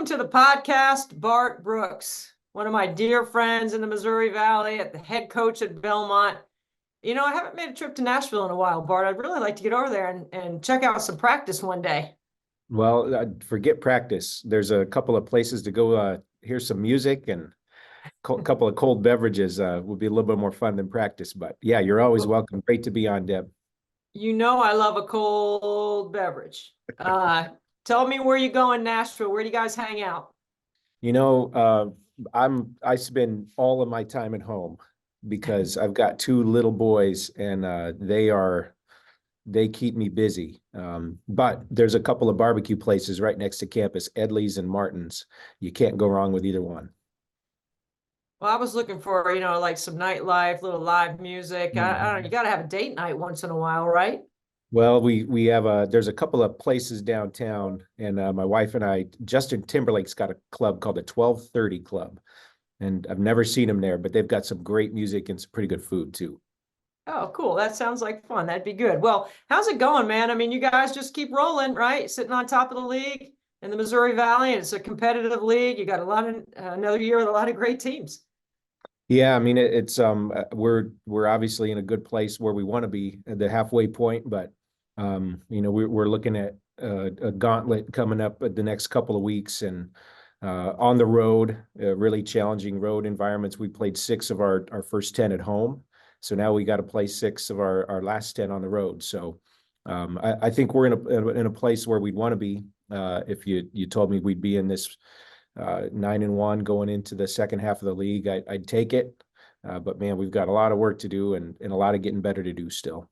to the podcast, Bart Brooks, one of my dear friends in the Missouri Valley, at the head coach at Belmont. I haven't made a trip to Nashville in a while, Bart. I'd really like to get over there and check out some practice one day. Well, forget practice. There's a couple of places to go hear some music and a couple of cold beverages would be a little bit more fun than practice. But yeah, you're always welcome. Great to be on, Deb. I love a cold beverage. Tell me where you go in Nashville. Where do you guys hang out? You know, I spend all of my time at home because I've got two little boys and they keep me busy. But there's a couple of barbecue places right next to campus, Edley's and Martin's. You can't go wrong with either one. Well, I was looking for, like some nightlife, little live music. I don't know, you got to have a date night once in a while, right? Well, we have there's a couple of places downtown, and my wife and I, Justin Timberlake's got a club called the 1230 Club, and I've never seen him there, but they've got some great music and some pretty good food too. Oh, cool. That sounds like fun. That'd be good. Well, how's it going, man? I mean, you guys just keep rolling, right? Sitting on top of the league in the Missouri Valley, and it's a competitive league. You got a lot of another year with a lot of great teams. Yeah, I mean it's we're obviously in a good place where we want to be at the halfway point, but we're looking at a gauntlet coming up at the next couple of weeks and on the road, really challenging road environments. We played six of our first 10 at home. So now we got to play six of our last 10 on the road. So I think we're in a place where we'd want to be. If you told me we'd be in this 9-1 going into the second half of the league, I'd take it. But man, we've got a lot of work to do and a lot of getting better to do still.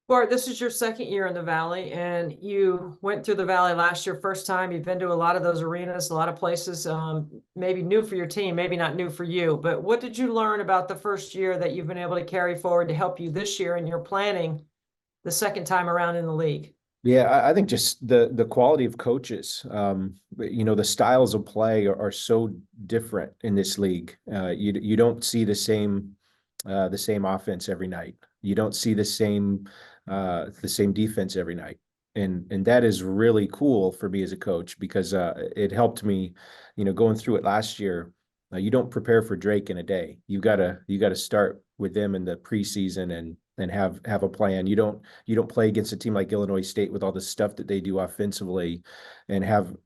Bart, this is your second year in the Valley, and you went through the Valley last year, first time. You've been to a lot of those arenas, a lot of places, maybe new for your team, maybe not new for you. But what did you learn about the first year that you've been able to carry forward to help you this year in your planning the second time around in the league? Yeah, I think just the quality of coaches, the styles of play are so different in this league. You don't see the same offense every night. You don't see the same defense every night. And that is really cool for me as a coach because it helped me, going through it last year. You don't prepare for Drake in a day. You gotta start with them in the preseason and have a plan. You don't play against a team like Illinois State with all the stuff that they do offensively and have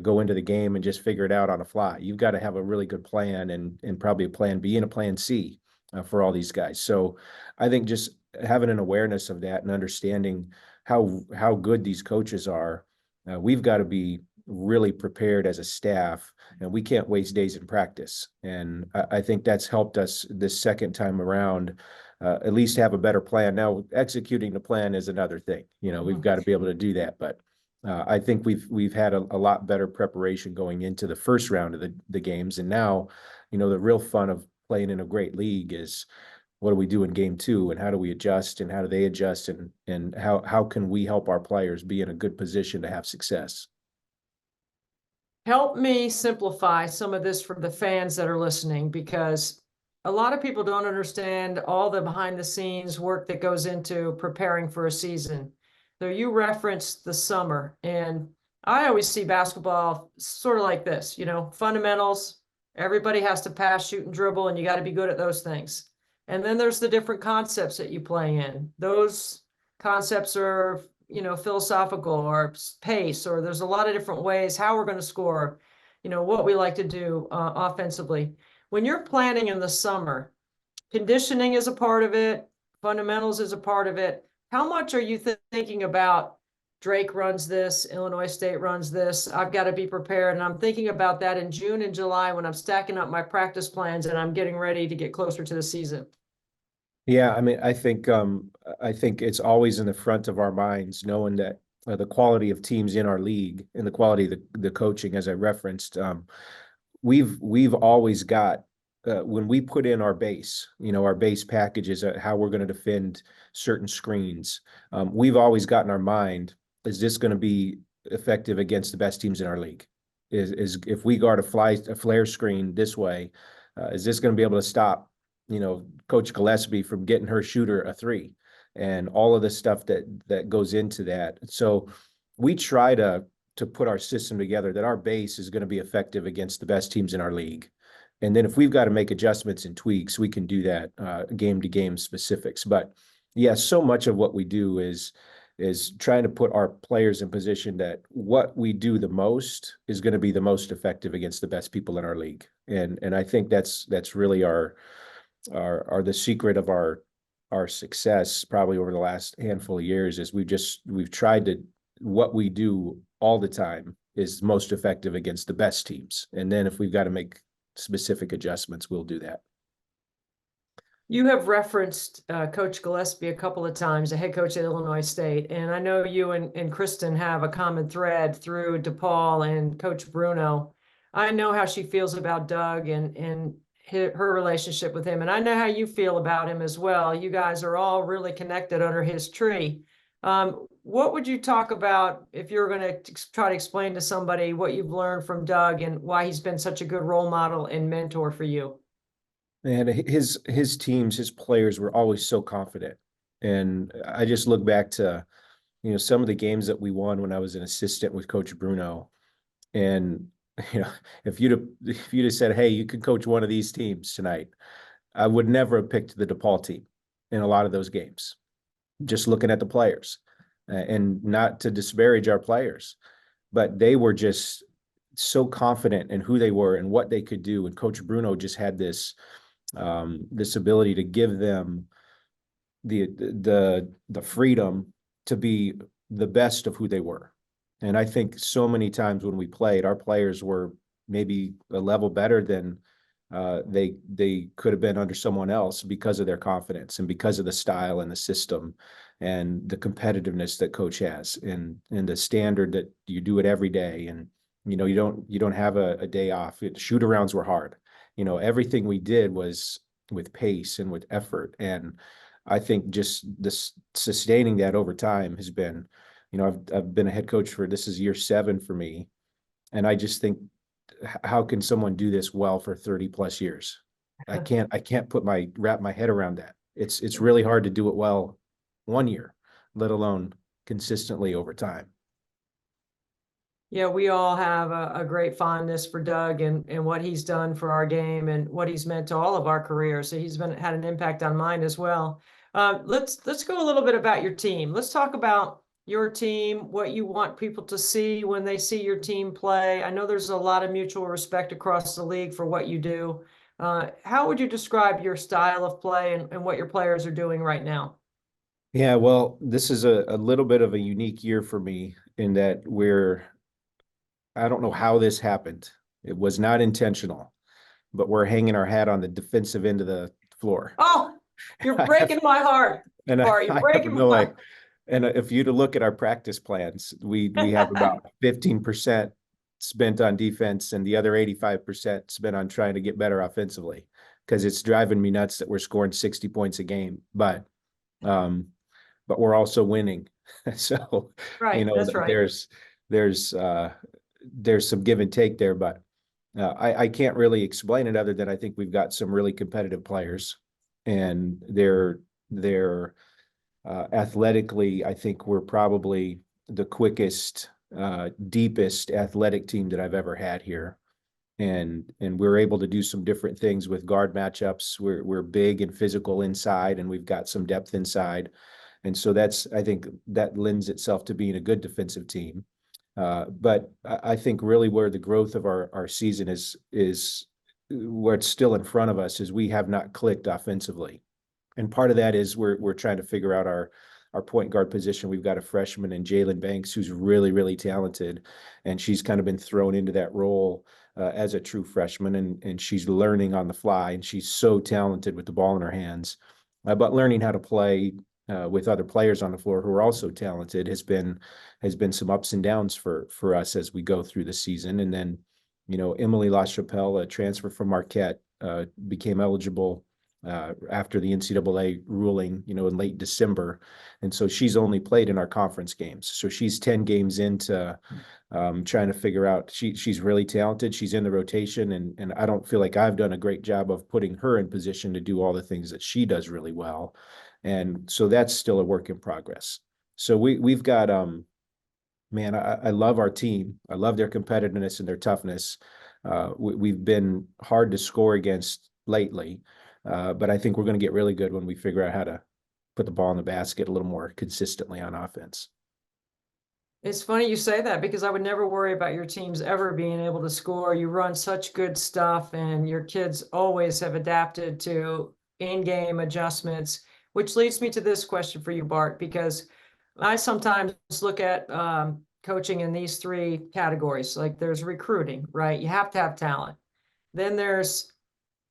go into the game and just figure it out on a fly. You've got to have a really good plan and probably a plan B and a plan C for all these guys. So I think just having an awareness of that and understanding how good these coaches are, we've got to be really prepared as a staff, and we can't waste days in practice. And I think that's helped us this second time around, at least have a better plan. Now, executing the plan is another thing. We've got to be able to do that, but I think we've had a lot better preparation going into the first round of the games, and now, the real fun of playing in a great league is what do we do in game two and how do we adjust and how do they adjust and how can we help our players be in a good position to have success. Help me simplify some of this for the fans that are listening, because a lot of people don't understand all the behind the scenes work that goes into preparing for a season. So you referenced the summer, and I always see basketball sort of like this, fundamentals. Everybody has to pass, shoot, and dribble, and you got to be good at those things. And then there's the different concepts that you play in. Those concepts are, philosophical or pace, or there's a lot of different ways how we're going to score, what we like to do offensively. When you're planning in the summer, conditioning is a part of it, fundamentals is a part of it. How much are you thinking about Drake runs this, Illinois State runs this, I've got to be prepared? And I'm thinking about that in June and July when I'm stacking up my practice plans and I'm getting ready to get closer to the season. Yeah, I mean, I think it's always in the front of our minds, knowing that the quality of teams in our league and the quality of the coaching, as I referenced, we've always got when we put in our base packages, how we're going to defend certain screens. We've always got in our mind, is this going to be effective against the best teams in our league? Is if we guard a flare screen this way, is this going to be able to stop Coach Gillespie from getting her shooter a three and all of the stuff that goes into that. So we try to to put our system together, that our base is going to be effective against the best teams in our league. And then if we've got to make adjustments and tweaks, we can do that game to game specifics. But yeah, so much of what we do is trying to put our players in position that what we do the most is going to be the most effective against the best people in our league. And I think that's really our the secret of our success probably over the last handful of years is we've tried to, what we do all the time is most effective against the best teams. And then if we've got to make specific adjustments, we'll do that. You have referenced Coach Gillespie a couple of times, the head coach at Illinois State, and I know you and Kristen have a common thread through DePaul and Coach Bruno. I know how she feels about Doug and her relationship with him, and I know how you feel about him as well. You guys are all really connected under his tree. What would you talk about if you're going to try to explain to somebody what you've learned from Doug and why he's been such a good role model and mentor for you? And his teams, his players were always so confident. And I just look back to, some of the games that we won when I was an assistant with Coach Bruno. And, if you'd have said, hey, you could coach one of these teams tonight, I would never have picked the DePaul team in a lot of those games, just looking at the players. And not to disparage our players, but they were just so confident in who they were and what they could do. And Coach Bruno just had this ability to give them the freedom to be the best of who they were. And I think so many times when we played, our players were maybe a level better than they could have been under someone else because of their confidence and because of the style and the system and the competitiveness that coach has and the standard that you do it every day. And, you don't have a day off. Shoot arounds were hard. Everything we did was with pace and with effort. And I think just this sustaining that over time has been, I've been a head coach this is year 7 for me. And I just think, how can someone do this well for 30 plus years? I can't wrap my head around that. It's really hard to do it well one year, let alone consistently over time. Yeah, we all have a great fondness for Doug and what he's done for our game and what he's meant to all of our careers. So he's had an impact on mine as well. Let's go a little bit about your team. Let's talk about your team, what you want people to see when they see your team play. I know there's a lot of mutual respect across the league for what you do. How would you describe your style of play and what your players are doing right now? Yeah, well, this is a little bit of a unique year for me in that I don't know how this happened. It was not intentional, but we're hanging our hat on the defensive end of the floor. Oh, you're breaking my heart. And Bart, you're breaking my heart. And if you to look at our practice plans, we have about 15% spent on defense and the other 85% spent on trying to get better offensively, because it's driving me nuts that we're scoring 60 points a game, but we're also winning. So, Right, that's right. there's some give and take there, but I can't really explain it other than I think we've got some really competitive players, and they're athletically, I think we're probably the quickest, deepest athletic team that I've ever had here. And we're able to do some different things with guard matchups. We're big and physical inside, and we've got some depth inside. And so I think that lends itself to being a good defensive team. But I think really where the growth of our season is where it's still in front of us is we have not clicked offensively. And part of that is we're trying to figure out our point guard position. We've got a freshman in Jalen Banks who's really, really talented, and she's kind of been thrown into that role as a true freshman, and she's learning on the fly, and she's so talented with the ball in her hands. But learning how to play with other players on the floor who are also talented has been some ups and downs for us as we go through the season. And then, Emily LaChapelle, a transfer from Marquette, became eligible after the NCAA ruling, in late December. And so she's only played in our conference games. So she's 10 games into trying to figure out, she's really talented. She's in the rotation, and I don't feel like I've done a great job of putting her in position to do all the things that she does really well. And so that's still a work in progress. So we've got man, I love our team. I love their competitiveness and their toughness. We've been hard to score against lately, but I think we're going to get really good when we figure out how to put the ball in the basket a little more consistently on offense. It's funny you say that because I would never worry about your teams ever being able to score. You run such good stuff, and your kids always have adapted to in-game adjustments, which leads me to this question for you, Bart, because I sometimes look at coaching in these three categories. Like there's recruiting, right? You have to have talent. Then there's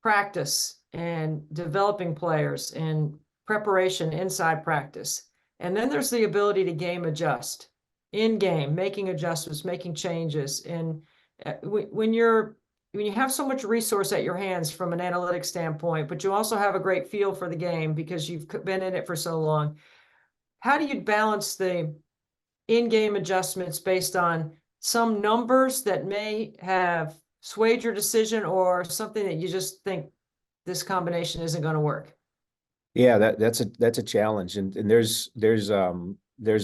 practice and developing players and preparation inside practice. And then there's the ability to game adjust in game, making adjustments, making changes. And when you have so much resource at your hands from an analytic standpoint, but you also have a great feel for the game because you've been in it for so long, how do you balance the in-game adjustments based on some numbers that may have swayed your decision or something that you just think this combination isn't going to work? Yeah, that's a challenge, and there's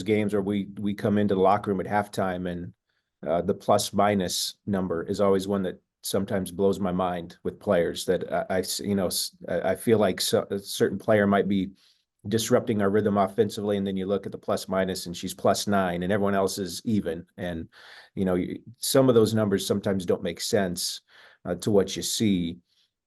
games where we come into the locker room at halftime, and the plus minus number is always one that sometimes blows my mind with players that I feel like a certain player might be disrupting our rhythm offensively, and then you look at the plus minus and she's plus 9 and everyone else is even, and some of those numbers sometimes don't make sense to what you see.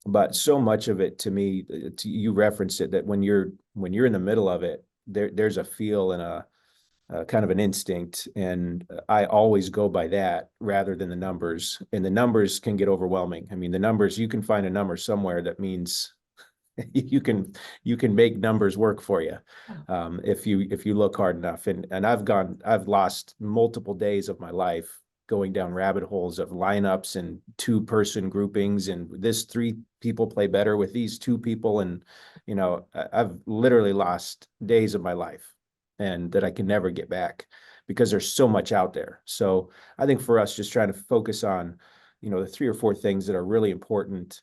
But so much of it, to me, you referenced it, that when you're in the middle of it, there's a feel and a kind of an instinct, and I always go by that rather than the numbers. And the numbers can get overwhelming. I mean, the numbers, you can find a number somewhere that means you can make numbers work for you, if you look hard enough. And I've lost multiple days of my life going down rabbit holes of lineups and 2-person groupings, and this 3 people play better with these 2 people. And I've literally lost days of my life, and that I can never get back because there's so much out there. So I think for us, just trying to focus on the 3 or 4 things that are really important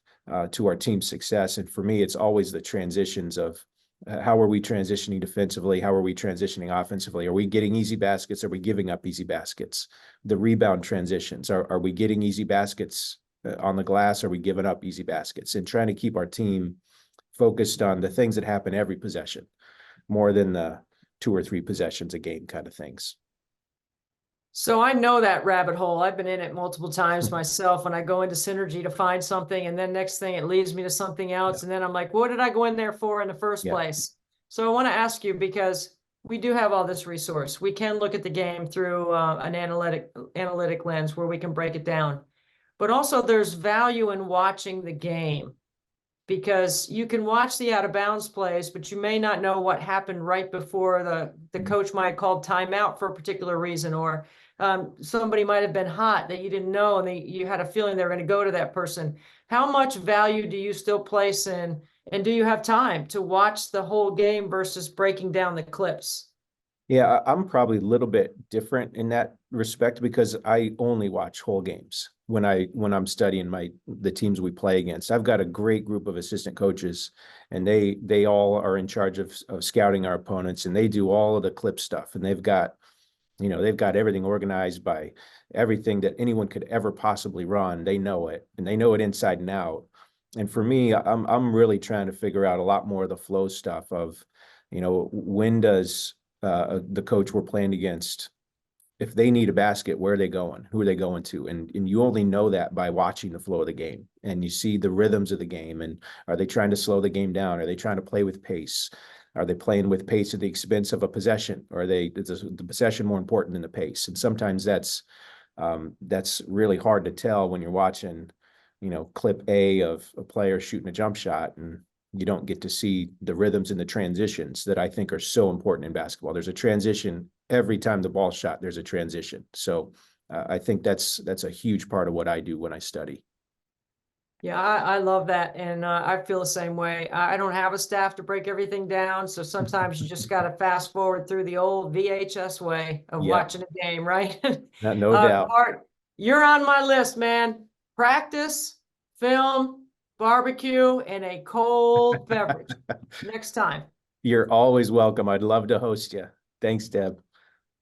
to our team's success. And for me, it's always the transitions of how are we transitioning defensively? How are we transitioning offensively? Are we getting easy baskets? Are we giving up easy baskets? The rebound transitions. Are we getting easy baskets on the glass? Are we giving up easy baskets? And trying to keep our team focused on the things that happen every possession, more than the 2 or 3 possessions a game kind of things. So I know that rabbit hole. I've been in it multiple times myself when I go into synergy to find something, and then next thing it leads me to something else. Yeah. And then I'm like, what did I go in there for in the first Yeah. place? So I want to ask you, because we do have all this resource. We can look at the game through an analytic lens where we can break it down. But also there's value in watching the game, because you can watch the out of bounds plays, but you may not know what happened right before the coach might call timeout for a particular reason, or somebody might have been hot that you didn't know, and you had a feeling they were going to go to that person. How much value do you still place in, and do you have time to watch the whole game versus breaking down the clips? Yeah, I'm probably a little bit different in that respect because I only watch whole games when I'm studying the teams we play against. I've got a great group of assistant coaches, and they all are in charge of scouting our opponents, and they do all of the clip stuff, and they've got everything organized by everything that anyone could ever possibly run. They know it, and they know it inside and out. And for me, I'm really trying to figure out a lot more of the flow stuff of, when does the coach we're playing against, if they need a basket, where are they going? Who are they going to? And you only know that by watching the flow of the game, and you see the rhythms of the game. And are they trying to slow the game down? Are they trying to play with pace? Are they playing with pace at the expense of a possession? Or is the possession more important than the pace? And sometimes that's really hard to tell when you're watching, clip A of a player shooting a jump shot, and you don't get to see the rhythms and the transitions that I think are so important in basketball. There's a transition every time the ball's shot. There's a transition. So I think that's a huge part of what I do when I study. Yeah, I love that. And I feel the same way. I don't have a staff to break everything down. So sometimes you just got to fast forward through the old VHS way of Yeah, watching a game, right? no doubt. Bart, you're on my list, man. Practice, film, barbecue, and a cold beverage next time. You're always welcome. I'd love to host you. Thanks, Deb.